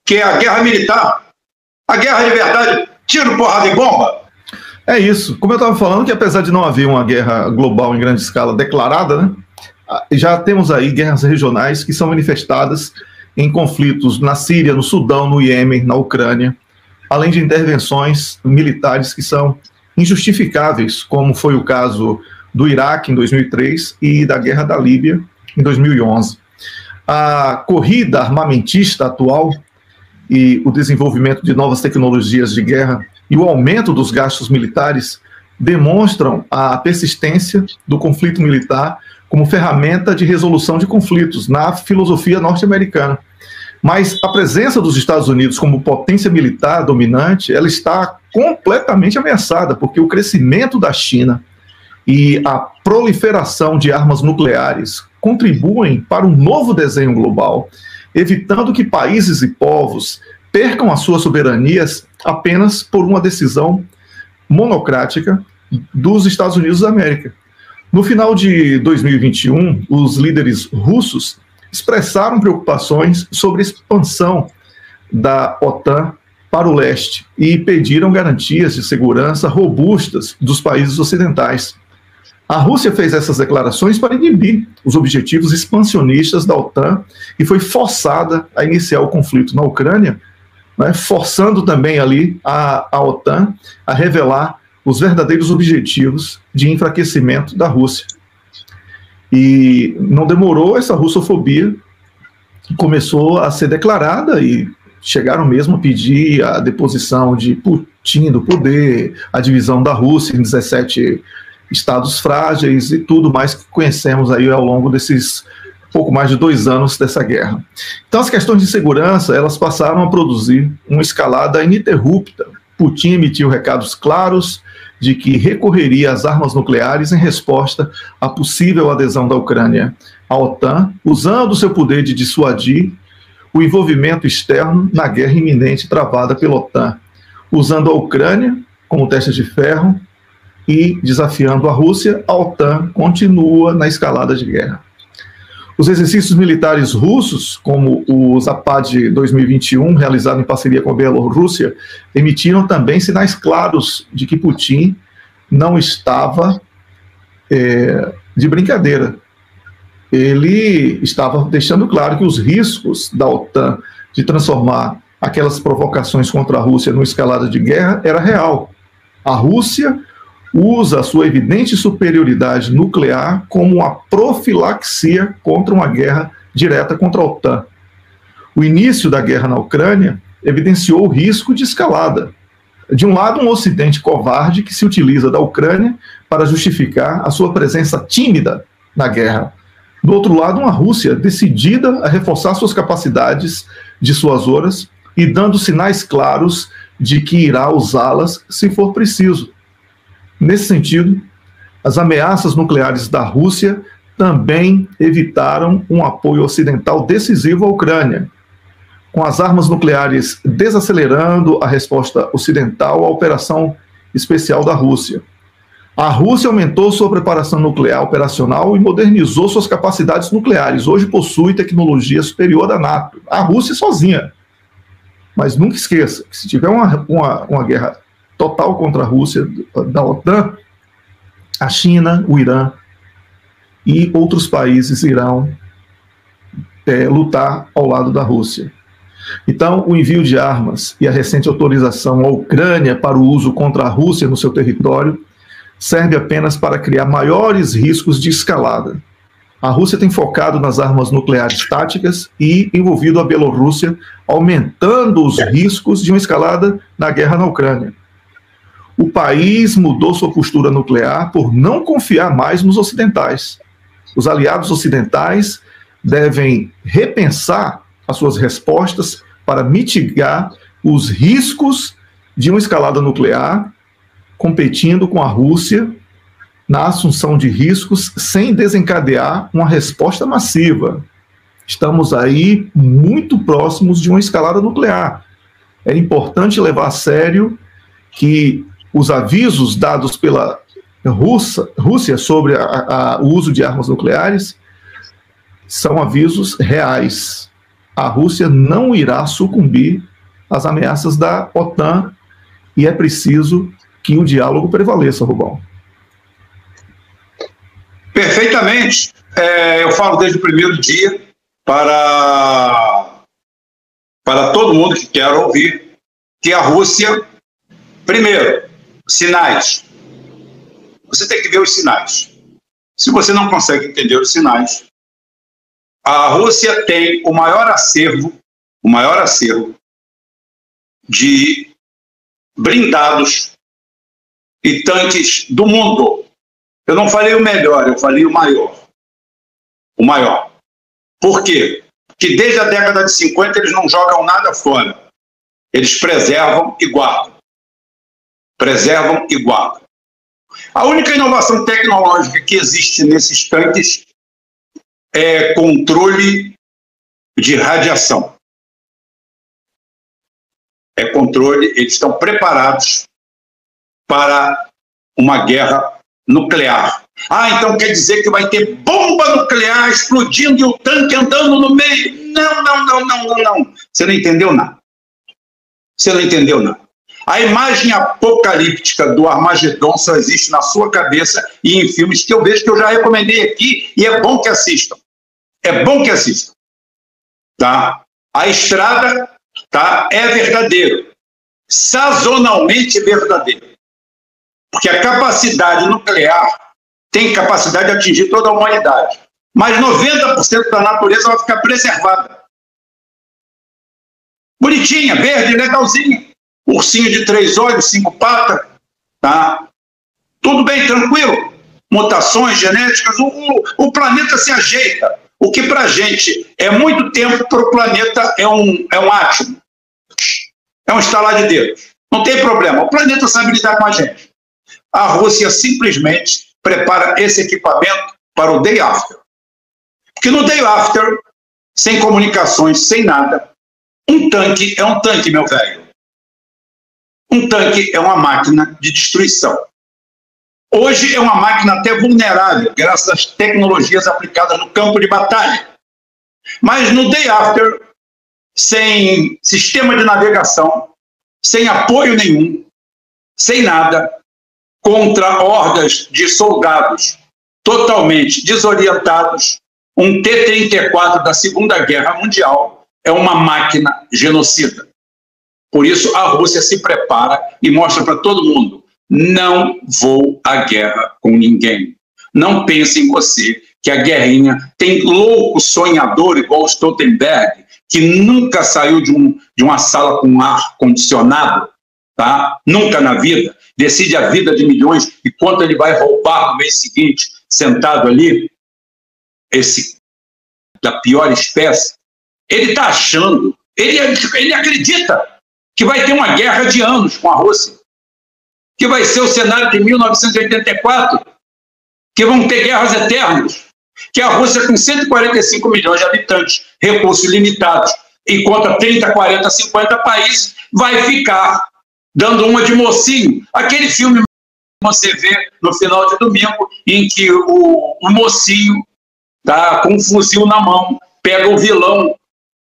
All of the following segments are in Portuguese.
que é a guerra militar, a guerra de verdade, tiro, porrada e bomba. É isso. Como eu estava falando, que apesar de não haver uma guerra global em grande escala declarada, né, já temos aí guerras regionais que são manifestadas em conflitos na Síria, no Sudão, no Iêmen, na Ucrânia, além de intervenções militares que são injustificáveis, como foi o caso do Iraque em 2003 e da Guerra da Líbia em 2011. A corrida armamentista atual e o desenvolvimento de novas tecnologias de guerra e o aumento dos gastos militares demonstram a persistência do conflito militar como ferramenta de resolução de conflitos na filosofia norte-americana. Mas a presença dos Estados Unidos como potência militar dominante, ela está completamente ameaçada, porque o crescimento da China e a proliferação de armas nucleares contribuem para um novo desenho global, evitando que países e povos percam as suas soberanias apenas por uma decisão monocrática dos Estados Unidos da América. No final de 2021, os líderes russos expressaram preocupações sobre a expansão da OTAN para o leste e pediram garantias de segurança robustas dos países ocidentais. A Rússia fez essas declarações para inibir os objetivos expansionistas da OTAN e foi forçada a iniciar o conflito na Ucrânia, né, forçando também ali a OTAN a revelar os verdadeiros objetivos de enfraquecimento da Rússia. E não demorou, essa russofobia começou a ser declarada e chegaram mesmo a pedir a deposição de Putin do poder, a divisão da Rússia em 17 estados frágeis e tudo mais que conhecemos aí ao longo desses pouco mais de 2 anos dessa guerra. Então as questões de segurança, elas passaram a produzir uma escalada ininterrupta. Putin emitiu recados claros de que recorreria às armas nucleares em resposta à possível adesão da Ucrânia à OTAN, usando seu poder de dissuadir o envolvimento externo na guerra iminente travada pela OTAN, usando a Ucrânia como testa de ferro e desafiando a Rússia. A OTAN continua na escalada de guerra. Os exercícios militares russos, como o Zapad 2021, realizado em parceria com a Bielorrússia, emitiram também sinais claros de que Putin não estava de brincadeira. Ele estava deixando claro que os riscos da OTAN de transformar aquelas provocações contra a Rússia numa escalada de guerra era real. A Rússia usa a sua evidente superioridade nuclear como uma profilaxia contra uma guerra direta contra a OTAN. O início da guerra na Ucrânia evidenciou o risco de escalada. De um lado, um Ocidente covarde que se utiliza da Ucrânia para justificar a sua presença tímida na guerra. Do outro lado, uma Rússia decidida a reforçar suas capacidades dissuasoras e dando sinais claros de que irá usá-las se for preciso. Nesse sentido, as ameaças nucleares da Rússia também evitaram um apoio ocidental decisivo à Ucrânia, com as armas nucleares desacelerando a resposta ocidental à operação especial da Rússia. A Rússia aumentou sua preparação nuclear operacional e modernizou suas capacidades nucleares. Hoje possui tecnologia superior da NATO. A Rússia sozinha. Mas nunca esqueça que se tiver uma guerra total contra a Rússia da OTAN, a China, o Irã e outros países irão lutar ao lado da Rússia. Então, o envio de armas e a recente autorização à Ucrânia para o uso contra a Rússia no seu território serve apenas para criar maiores riscos de escalada. A Rússia tem focado nas armas nucleares táticas e envolvido a Bielorrússia, aumentando os riscos de uma escalada na guerra na Ucrânia. O país mudou sua postura nuclear por não confiar mais nos ocidentais. Os aliados ocidentais devem repensar as suas respostas para mitigar os riscos de uma escalada nuclear, competindo com a Rússia na assunção de riscos sem desencadear uma resposta massiva. Estamos aí muito próximos de uma escalada nuclear. É importante levar a sério que os avisos dados pela Rússia sobre o uso de armas nucleares são avisos reais. a Rússia não irá sucumbir às ameaças da OTAN e é preciso que o diálogo prevaleça, Rubão. Perfeitamente. Eu falo desde o primeiro dia para todo mundo que quer ouvir que a Rússia, primeiro, sinais. Você tem que ver os sinais. Se você não consegue entender os sinais, a Rússia tem o maior acervo de blindados e tanques do mundo. Eu não falei o melhor, eu falei o maior. O maior. Por quê? Porque desde a década de 50 eles não jogam nada fora. Eles preservam e guardam. Preservam e guardam. A única inovação tecnológica que existe nesses tanques é controle de radiação. É controle, eles estão preparados para uma guerra nuclear. Então quer dizer que vai ter bomba nuclear explodindo e o tanque andando no meio? Não. Você não entendeu nada. Você não entendeu nada. A imagem apocalíptica do Armagedon só existe na sua cabeça e em filmes que eu vejo, que eu já recomendei aqui, e é bom que assistam. É bom que assistam. Tá? A estrada, tá, é verdadeiro. Sazonalmente verdadeiro. Porque a capacidade nuclear tem capacidade de atingir toda a humanidade. Mas 90% da natureza vai ficar preservada. Bonitinha, verde, legalzinha. Ursinho de 3 olhos, 5 patas. Tá? Tudo bem, tranquilo. Mutações genéticas, o planeta se ajeita. O que para a gente é muito tempo, para o planeta é um átomo. É um estalar de dedos. Não tem problema. O planeta sabe lidar com a gente. A Rússia simplesmente prepara esse equipamento para o day after. Porque no day after, sem comunicações, sem nada, um tanque é um tanque, meu velho. Um tanque é uma máquina de destruição. Hoje é uma máquina até vulnerável, graças às tecnologias aplicadas no campo de batalha. Mas no day after, sem sistema de navegação, sem apoio nenhum, sem nada, contra hordas de soldados totalmente desorientados, um T-34 da Segunda Guerra Mundial é uma máquina genocida. Por isso, a Rússia se prepara e mostra para todo mundo: não vou à guerra com ninguém. Não pense em você que a guerrinha tem louco sonhador igual o Stoltenberg, que nunca saiu de uma sala com ar condicionado, tá? Nunca na vida. Decide a vida de milhões e quanto ele vai roubar no mês seguinte, sentado ali, esse da pior espécie. Ele está achando, ele acredita que vai ter uma guerra de anos com a Rússia, que vai ser o cenário de 1984, que vão ter guerras eternas, que a Rússia, com 145 milhões de habitantes, recursos limitados, e contra 30, 40, 50 países, vai ficar dando uma de mocinho. Aquele filme que você vê no final de domingo, em que o mocinho, tá, com um fuzil na mão, pega o vilão,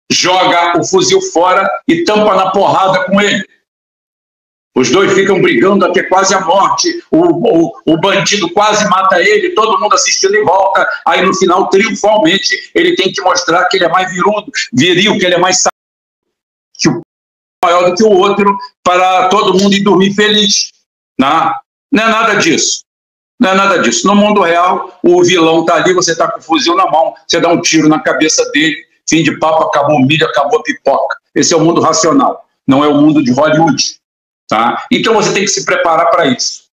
joga o fuzil fora e tampa na porrada com ele. Os dois ficam brigando até quase a morte, o bandido quase mata ele, todo mundo assistindo em volta, aí no final, triunfalmente, ele tem que mostrar que ele é mais viril, que ele é mais que o maior do que o outro, para todo mundo ir dormir feliz. Não é nada disso. Não é nada disso. No mundo real, o vilão está ali, você está com o fuzil na mão, você dá um tiro na cabeça dele, fim de papo, acabou o milho, acabou a pipoca. Esse é o mundo racional, não é o mundo de Hollywood. Tá? Então você tem que se preparar para isso.